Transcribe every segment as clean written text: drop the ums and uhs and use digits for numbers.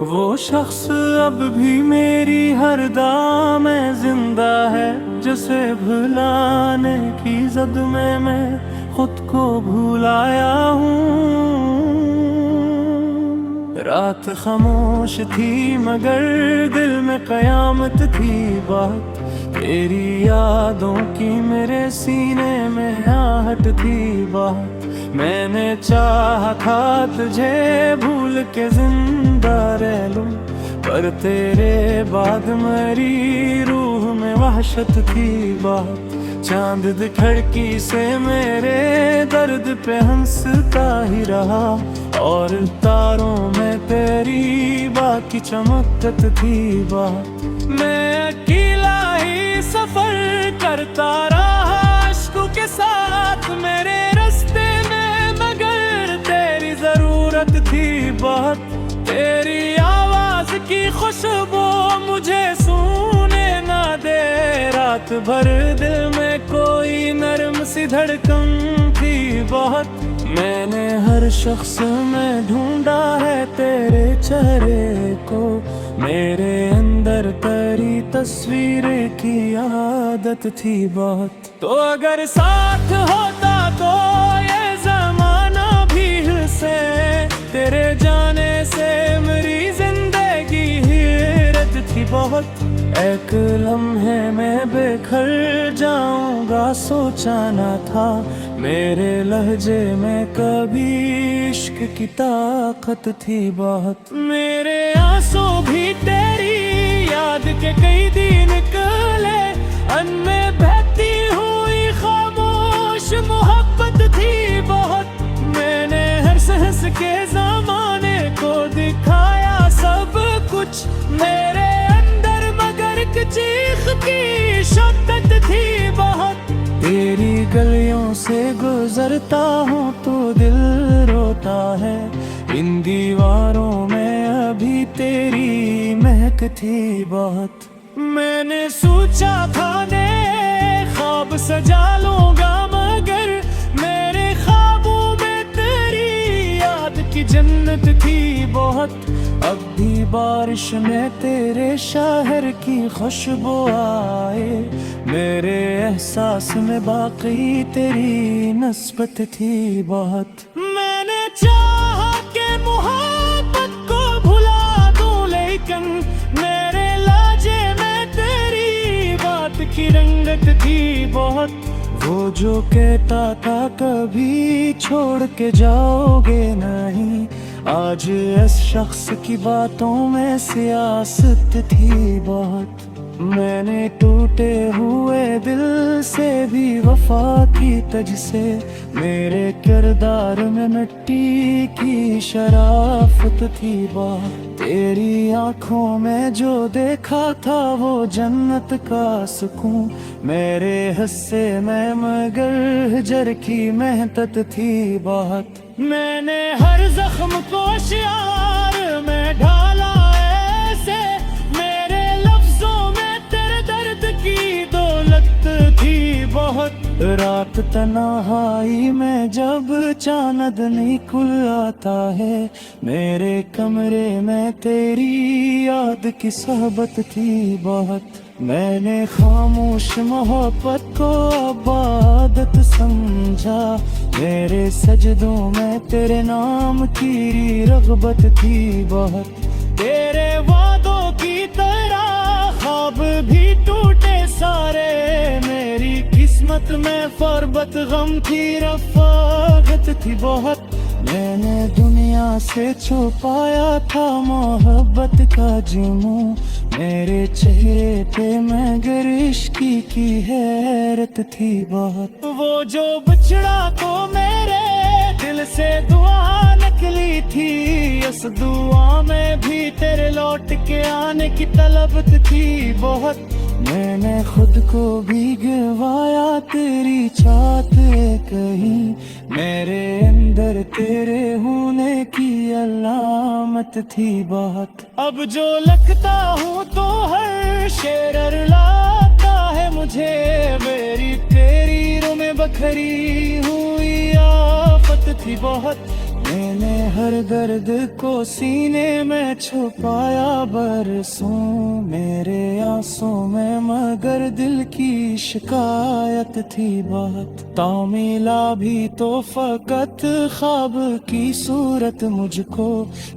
वो शख्स अब भी मेरी हर दाम में जिंदा है, जिसे भुलाने की जद में मैं खुद को भुलाया हूँ। रात खामोश थी मगर दिल में कयामत थी बात, तेरी यादों की मेरे सीने में आहट थी बात। मैंने चाहा था तुझे भूल के जिंदा रह लूं, पर तेरे बाद मेरी रूह में वहशत थी बात। चांद खिड़की से मेरे दर्द पे हंसता ही रहा, और तारों में तेरी बाकी चमकत थी बात। मैं अकेला ही सफर करता रहा अश्कों के साथ मेरे रास्ते में, मगर तेरी जरूरत थी बहुत। तेरी आवाज की खुशबू मुझे सूने ना दे, रात भर दिल में कोई नरम सी धड़कन थी बहुत। मैंने हर शख्स में ढूंढा है तेरे चेहरे को, मेरे अंदर तेरी तस्वीर की आदत थी बहुत। तो अगर साथ होता तो ये जमाना भी से, तेरे जाने से मेरी जिंदगी हैरत थी बहुत। एक लम्हे में बिखर जाऊंगा सोचा न था, मेरे लहजे में कभी इश्क की ताकत थी बहुत। मेरे आंसू भी तेरी याद के कई दिन निकले, अनमें बहती हुई खामोश मोहब्बत थी बहुत। मैंने हंस हंस के जमाने को दिखाया सब कुछ, मेरे अंदर मगर एक चीख की शिद्दत थी बहुत। तेरी गलियों से गुजरता हूँ तो दिल रोता है, इन दीवारों में अभी तेरी महक थी बहुत। मैंने सोचा था ने ख्वाब सजा लूंगा, मगर मेरे ख्वाबों में तेरी याद की जन्नत थी बहुत। अब भी बारिश में तेरे शहर की खुशबू आए, मेरे एहसास में बाकी तेरी नस्बत थी बहुत। मैंने चाहा कि मोहब्बत को भुला दूं, लेकिन मेरे लहजे में तेरी बात की रंगत थी बहुत। वो जो कहता था कभी छोड़ के जाओगे नहीं, आज इस शख्स की बातों में सियासत थी बहुत। मैंने टूटे हुए दिल से भी वफा की तज से, मेरे किरदार में मिट्टी की शराफत थी बात। तेरी आंखों में जो देखा था वो जन्नत का सुकून, मेरे हिस्से में मगर हिजर की मेहनत थी बहुत। मैंने हर जख्म को शियार में ढाला ऐसे, मेरे लफ्जों में तेरे दर्द की दौलत थी बहुत। रात तन्हाई में जब चांद निकल आता है, मेरे कमरे में तेरी याद की सोहबत थी बहुत। मैंने खामोश मोहब्बत को इबादत समझा, मेरे सजदों में तेरे नाम की रग़बत थी बहुत। तेरे वादों की तरह ख्वाब भी टूटे सारे, मेरी किस्मत में फ़रबत गम की रफ़ाक़त थी बहुत। मैंने दुनिया से छुपाया था मोहब्बत का जुनूं, मेरे चेहरे पे मगर इश्की की हैरत थी बहुत। वो जो बिछड़ा तो मेरे दिल से दुआ निकली थी, इस दुआ में भी तेरे लौट के आने की तलबत थी बहुत। मैंने खुद को भी गवाया तेरी चाहत कहीं, मेरे अंदर तेरे होने की अलामत थी बहुत। अब जो लगता हूँ तो हर शेर लाता है मुझे, मेरी तेरी रो में बखरी हुई आफत थी बहुत। मैंने हर दर्द को सीने में छुपाया बरसों मेरे आंसू में, मगर दिल की शिकायत थी बात। तामिला भी तो फकत ख्वाब की सूरत मुझको,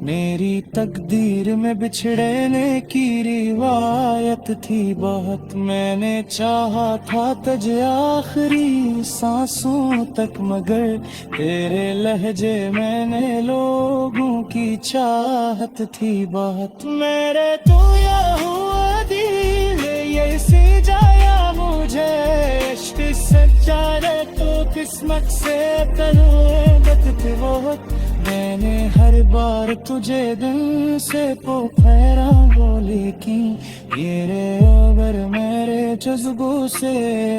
मेरी तकदीर में बिछड़ने की रिवायत थी बात। मैंने चाहा था तज आखिरी सांसों तक, मगर तेरे लहजे मैंने लोगों की चाहत थी बात। मेरे तो या हुआ दिल ये सी जाया मुझे, इश्क सच्चा रे तो किस्मत से तरबत थी बहुत। मैंने हर बार तुझे दिल से पुकारा बोली की, ये रे अगर मेरे जज्बों से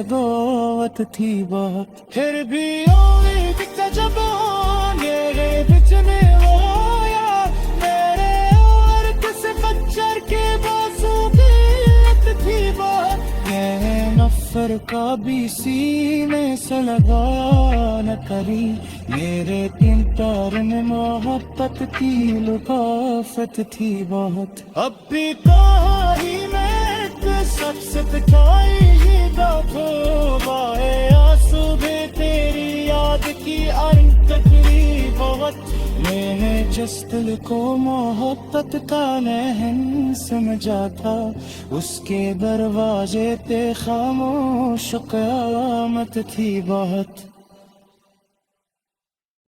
दोवत थी बात। फिर भी उम्मीद का जब मेरे बीच में वो यार, मेरे और किसी बच्चर के बाजू की लत थी बात। मैंने नफर का भी सीने से लगा न करी, मेरे तीन तार में मोहब्बत की लुकाफत थी बहुत। अब भी कहा ही मैं सबसे दिखाई ही बाए आंसू भी तेरी याद की अंतकरी बहुत। मैंने जिस दिल को मोहब्बत का नहन समझा था, उसके दरवाजे पे खामोश क़यामत थी बहुत।